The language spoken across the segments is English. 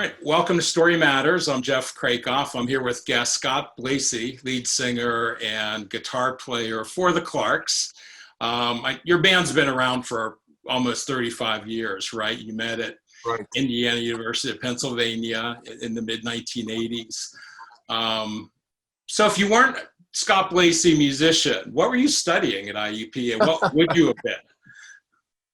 right, welcome to Story Matters. I'm Jeff Krakoff. I'm here with guest Scott Blasey, lead singer and guitar player for the Clarks. Your band's been around for almost 35 years, right? You met at Right. Indiana University of Pennsylvania in the mid-1980s. So if you weren't Scott Blasey, musician, what were you studying at IUP and what would you have been?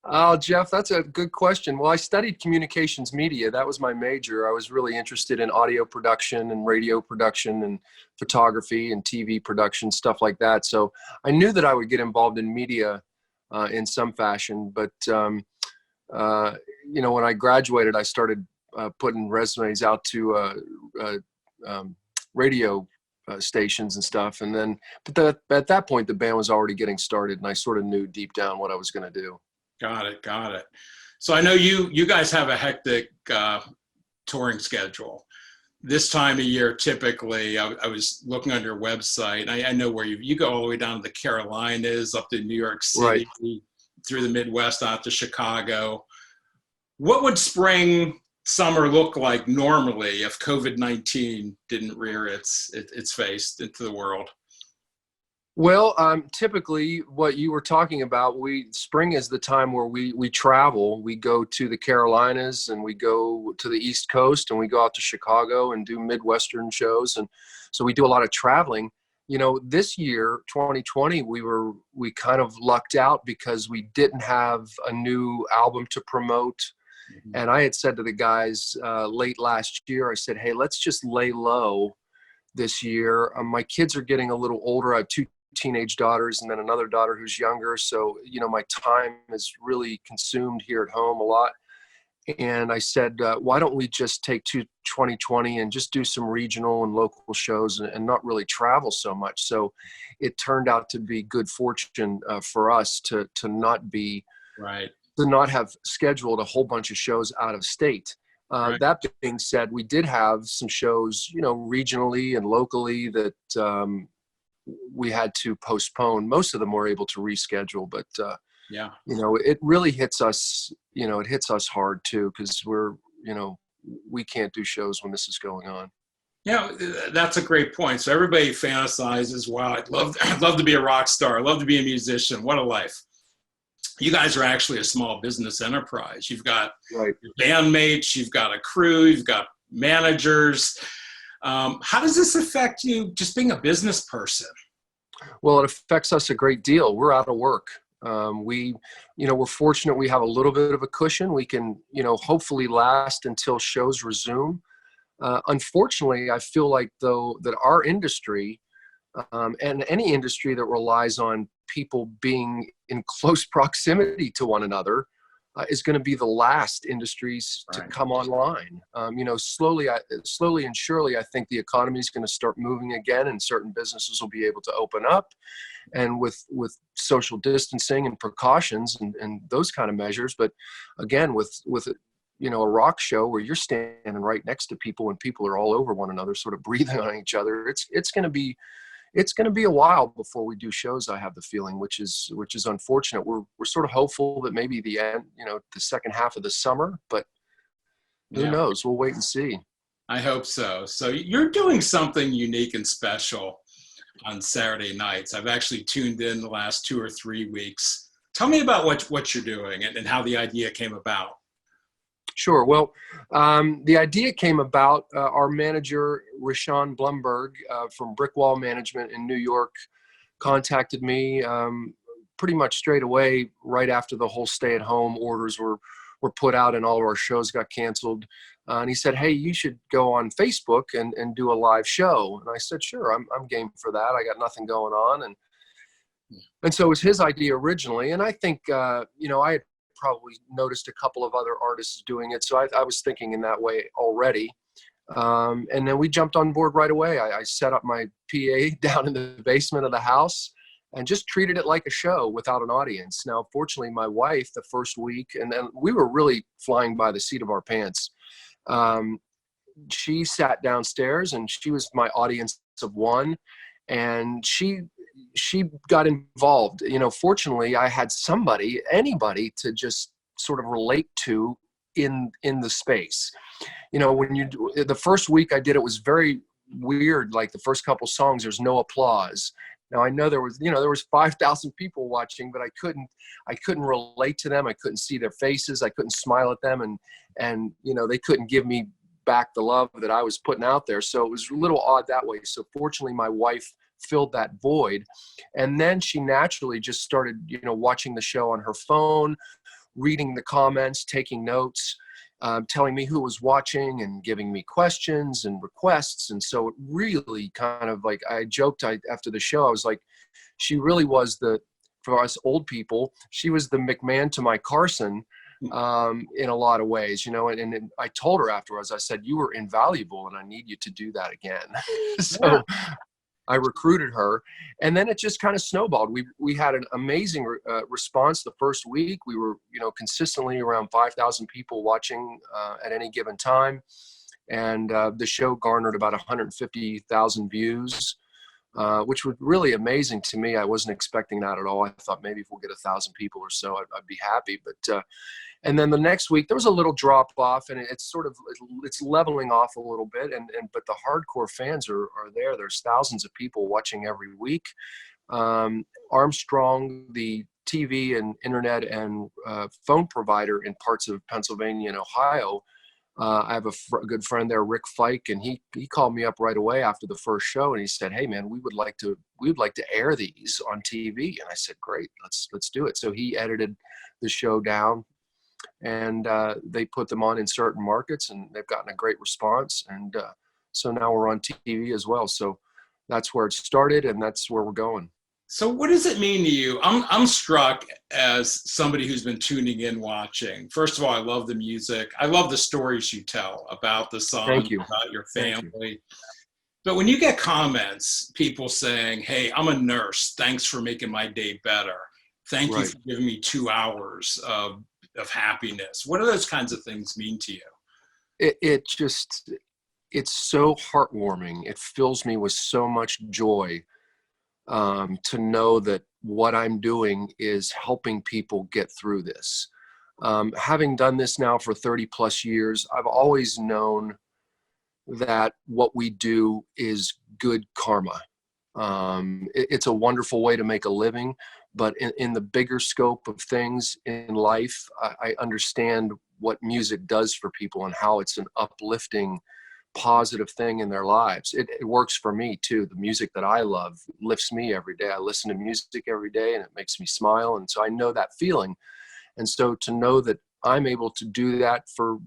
Oh, Jeff, that's a good question. Well, I studied communications media. That was my major. I was really interested in audio production and radio production and photography and TV production, stuff like that. So I knew that I would get involved in media in some fashion. But, when I graduated, I started putting resumes out to radio stations and stuff. And then, at that point, the band was already getting started, and I sort of knew deep down what I was going to do. Got it. So I know you guys have a hectic touring schedule. This time of year, typically, I was looking on your website. I know where you go all the way down to the Carolinas, up to New York City, right, through the Midwest, out to Chicago. What would spring, summer look like normally if COVID-19 didn't rear its face into the world? Well, typically what you were talking about, spring is the time where we travel. We go to the Carolinas and we go to the East Coast and we go out to Chicago and do Midwestern shows. And so we do a lot of traveling. You know, this year, 2020, we kind of lucked out because we didn't have a new album to promote. Mm-hmm. And I had said to the guys late last year, I said, hey, let's just lay low this year. My kids are getting a little older. I have two teenage daughters and then another daughter who's younger. So, my time is really consumed here at home a lot. And I said, why don't we just take 2020 and just do some regional and local shows and not really travel so much. So it turned out to be good fortune for us to not be, right, to not have scheduled a whole bunch of shows out of state. Right. That being said, we did have some shows, regionally and locally that, we had to postpone. Most of them were able to reschedule, but yeah, it really hits us, it hits us hard too, because we can't do shows when this is going on. Yeah, that's a great point. So everybody fantasizes, wow, I'd love to be a rock star. I'd love to be a musician. What a life. You guys are actually a small business enterprise. You've got right. your bandmates, you've got a crew, you've got managers. How does this affect you just being a business person? Well, it affects us a great deal. We're out of work. We're fortunate we have a little bit of a cushion. We can, hopefully last until shows resume. Unfortunately, I feel like though that our industry and any industry that relies on people being in close proximity to one another is going to be the last industries to come online. Slowly and surely, I think the economy is going to start moving again, and certain businesses will be able to open up, and with social distancing and precautions and those kind of measures. But again, with a rock show where you're standing right next to people and people are all over one another, sort of breathing on each other, it's going to be a while before we do shows, I have the feeling, which is unfortunate. We're sort of hopeful that maybe the end, the second half of the summer, but who knows? We'll wait and see. I hope so. So you're doing something unique and special on Saturday nights. I've actually tuned in the last 2 or 3 weeks. Tell me about what you're doing and how the idea came about. Sure. Well, the idea came about, our manager, Rashawn Blumberg from Brickwall Management in New York, contacted me pretty much straight away right after the whole stay-at-home orders were put out and all of our shows got canceled. And he said, hey, you should go on Facebook and do a live show. And I said, sure, I'm game for that. I got nothing going on. And so it was his idea originally. And I think, I had probably noticed a couple of other artists doing it. So I was thinking in that way already. And then we jumped on board right away. I set up my PA down in the basement of the house and just treated it like a show without an audience. Now, fortunately, my wife, the first week, and then we were really flying by the seat of our pants. She sat downstairs and she was my audience of one. And she got involved. Fortunately, I had anybody to just sort of relate to in the space. You know, when the first week I did, it was very weird. Like the first couple songs, there's no applause. Now I know there was 5,000 people watching, but I couldn't relate to them. I couldn't see their faces. I couldn't smile at them, and they couldn't give me back the love that I was putting out there. So it was a little odd that way. So fortunately, my wife filled that void, and then she naturally just started, watching the show on her phone, reading the comments, taking notes, telling me who was watching and giving me questions and requests. And so it really kind of, like, I joked after the show, I was like, she really was for us old people, she was the McMahon to my Carson, in a lot of ways, and I told her afterwards, I said, you were invaluable and I need you to do that again. So I recruited her, and then it just kind of snowballed. We had an amazing response the first week. We were, consistently around 5,000 people watching at any given time. And the show garnered about 150,000 views, which was really amazing to me. I wasn't expecting that at all. I thought maybe if we'll get 1,000 people or so, I'd be happy. But and then the next week there was a little drop off, and it's leveling off a little bit. But the hardcore fans are there. There's thousands of people watching every week. Armstrong, the TV and internet and phone provider in parts of Pennsylvania and Ohio. I have a good friend there, Rick Fike, and he called me up right away after the first show, and he said, "Hey man, we would like to air these on TV." And I said, "Great, let's do it." So he edited the show down, and they put them on in certain markets, and they've gotten a great response. And so now we're on TV as well. So that's where it started, and that's where we're going. So what does it mean to you? I'm struck as somebody who's been tuning in, watching. First of all, I love the music. I love the stories you tell about the song, Thank you. about your family. But when you get comments, people saying, "Hey, I'm a nurse. Thanks for making my day better. Thank you for giving me 2 hours of happiness." What do those kinds of things mean to you? It's so heartwarming. It fills me with so much joy. To know that what I'm doing is helping people get through this. Having done this now for 30 plus years, I've always known that what we do is good karma. It's a wonderful way to make a living, but in the bigger scope of things in life, I understand what music does for people and how it's an uplifting, positive thing in their lives. It works for me too. The music that I love lifts me every day. I listen to music every day and it makes me smile. And so I know that feeling. And so to know that I'm able to do that for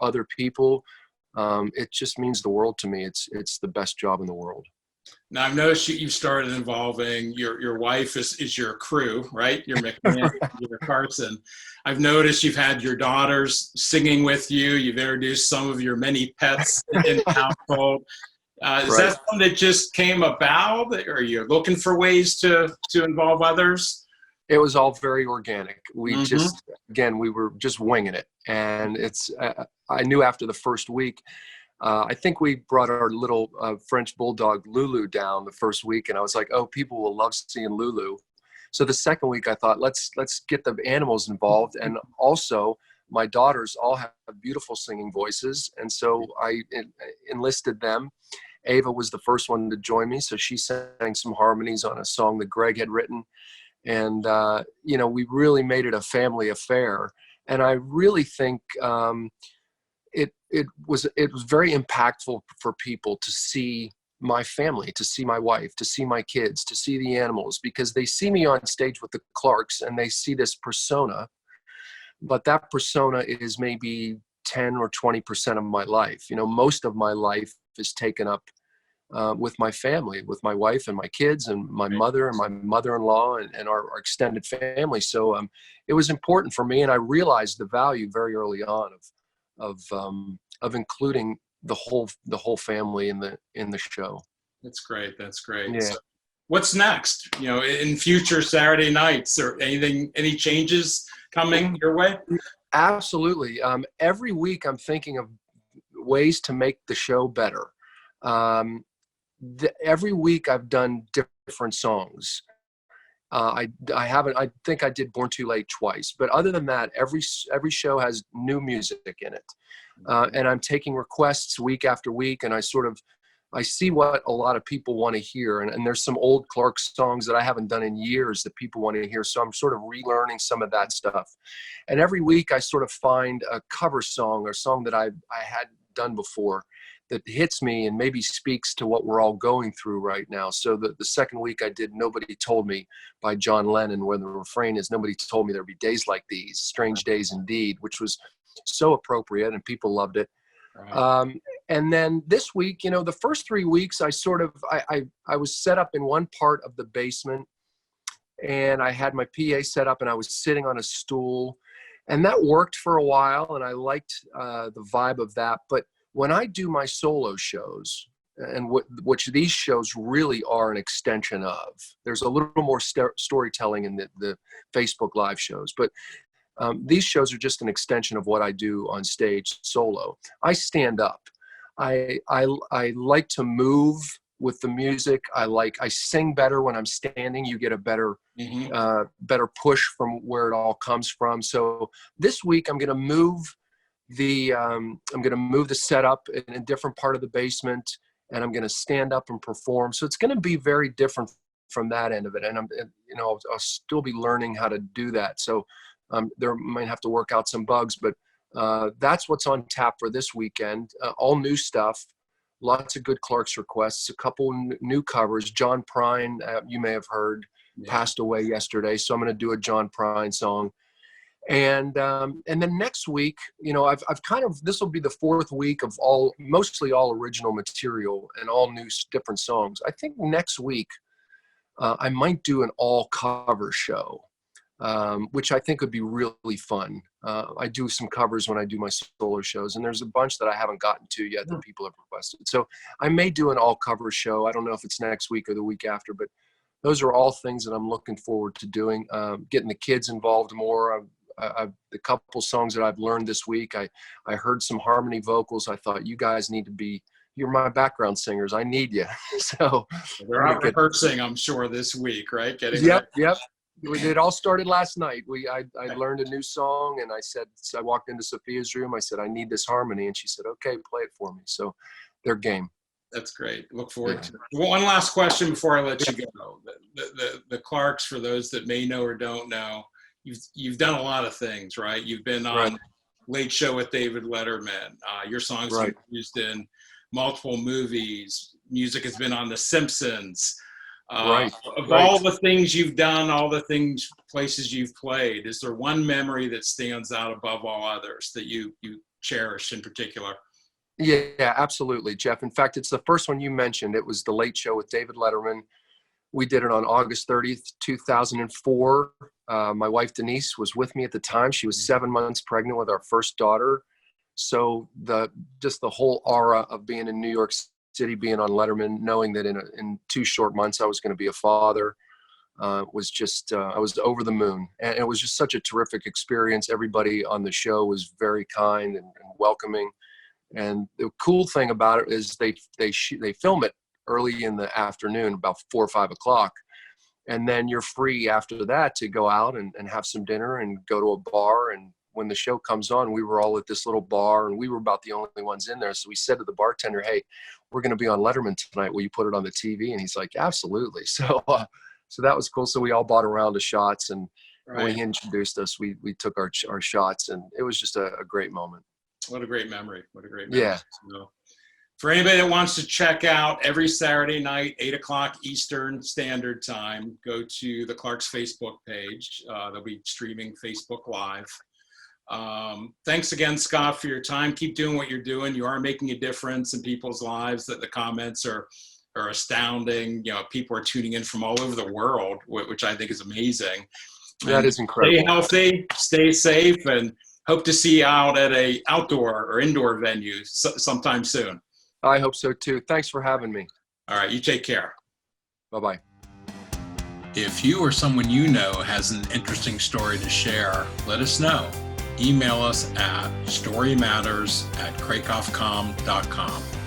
other people, it just means the world to me. It's the best job in the world. Now I've noticed you've started involving your wife is your crew, right? Your McMahon, your Carson. I've noticed you've had your daughters singing with you. You've introduced some of your many pets in the household. Is that something that just came about, or are you looking for ways to involve others? It was all very organic. We were just winging it. And I knew after the first week, I think we brought our little French bulldog Lulu down the first week, and I was like, "Oh, people will love seeing Lulu." So the second week, I thought, let's get the animals involved, and also my daughters all have beautiful singing voices, and so I enlisted them. Ava was the first one to join me, so she sang some harmonies on a song that Greg had written, and we really made it a family affair. And I really think it was very impactful for people to see my family, to see my wife, to see my kids, to see the animals, because they see me on stage with the Clarks and they see this persona, but that persona is maybe 10 or 20% of my life. Most of my life is taken up with my family, with my wife and my kids and my mother and my mother-in-law and our extended family. So it was important for me, and I realized the value very early on of including the whole family in the show. That's great. Yeah. So what's next? In future Saturday nights, or any changes coming your way? Absolutely. Every week I'm thinking of ways to make the show better. Every week I've done different songs, I haven't. I think I did Born Too Late twice, but other than that, every show has new music in it, and I'm taking requests week after week, and I see what a lot of people want to hear, and there's some old Clark songs that I haven't done in years that people want to hear, so I'm sort of relearning some of that stuff. And every week I sort of find a cover song or song that I had done before that hits me and maybe speaks to what we're all going through right now. So the second week I did Nobody Told Me by John Lennon, where the refrain is, nobody told me there'd be days like these, strange days indeed, which was so appropriate and people loved it. Right. And then this week, the first 3 weeks, I was set up in one part of the basement, and I had my PA set up, and I was sitting on a stool, and that worked for a while, and I liked the vibe of that. But when I do my solo shows, and which these shows really are an extension of, there's a little more storytelling in the Facebook Live shows, but these shows are just an extension of what I do on stage solo. I stand up. I like to move with the music. I sing better when I'm standing. You get a better push from where it all comes from. So this week I'm going to move the setup in a different part of the basement, and I'm going to stand up and perform. So it's going to be very different from that end of it. And I'll still be learning how to do that. So there might have to work out some bugs, but that's what's on tap for this weekend. All new stuff, lots of good Clark's requests, a couple new covers. John Prine, you may have heard, passed away yesterday, so I'm going to do a John Prine song. And then next week, I've kind of, this will be the fourth week of mostly all original material and all new different songs. I think next week I might do an all cover show. Which I think would be really fun. I do some covers when I do my solo shows, and there's a bunch that I haven't gotten to yet that people have requested. So I may do an all cover show. I don't know if it's next week or the week after, but those are all things that I'm looking forward to doing. Getting the kids involved more. The couple songs that I've learned this week, I heard some harmony vocals. I thought, you guys need to be, you're my background singers. I need you. So they're out rehearsing, I'm sure, this week, right? Yep. It all started last night. I learned a new song, and I walked into Sophia's room. I said, I need this harmony. And she said, okay, play it for me. So they're game. That's great. Look forward to it. One last question before I let you go. The Clarks, for those that may know or don't know, you've done a lot of things, right? You've been on Late Show with David Letterman. Your songs have been used in multiple movies. Music has been on The Simpsons. All the things you've done, all the places you've played, is there one memory that stands out above all others that you cherish in particular? Yeah, absolutely, Jeff. In fact, it's the first one you mentioned. It was The Late Show with David Letterman. We did it on August 30th, 2004. My wife, Denise, was with me at the time. She was 7 months pregnant with our first daughter. So the whole aura of being in New York City, being on Letterman, knowing that in 2 short months I was going to be a father, was just, I was over the moon. And it was just such a terrific experience. Everybody on the show was very kind and welcoming. And the cool thing about it is they film it early in the afternoon, about 4 or 5 o'clock. And then you're free after that to go out and have some dinner and go to a bar. And when the show comes on, we were all at this little bar, and we were about the only ones in there. So we said to the bartender, hey, we're going to be on Letterman tonight. Will you put it on the TV? And he's like, absolutely. So that was cool. So we all bought a round of shots, and when he introduced us, we took our shots, and it was just a great moment. What a great memory. What a great memory. Yeah. So, for anybody that wants to check out every Saturday night, 8 o'clock Eastern Standard Time, go to the Clark's Facebook page. They'll be streaming Facebook Live. Thanks again, Scott, for your time. Keep doing what you're doing. You are making a difference in people's lives. That the comments are astounding. People are tuning in from all over the world, which I think is amazing. That is incredible. Stay healthy, stay safe, and hope to see you out at a outdoor or indoor venue sometime soon. I hope so too. Thanks for having me. All right, you take care. Bye-bye. If you or someone you know has an interesting story to share, let us know. Email us at storymatters@krakoffcom.com.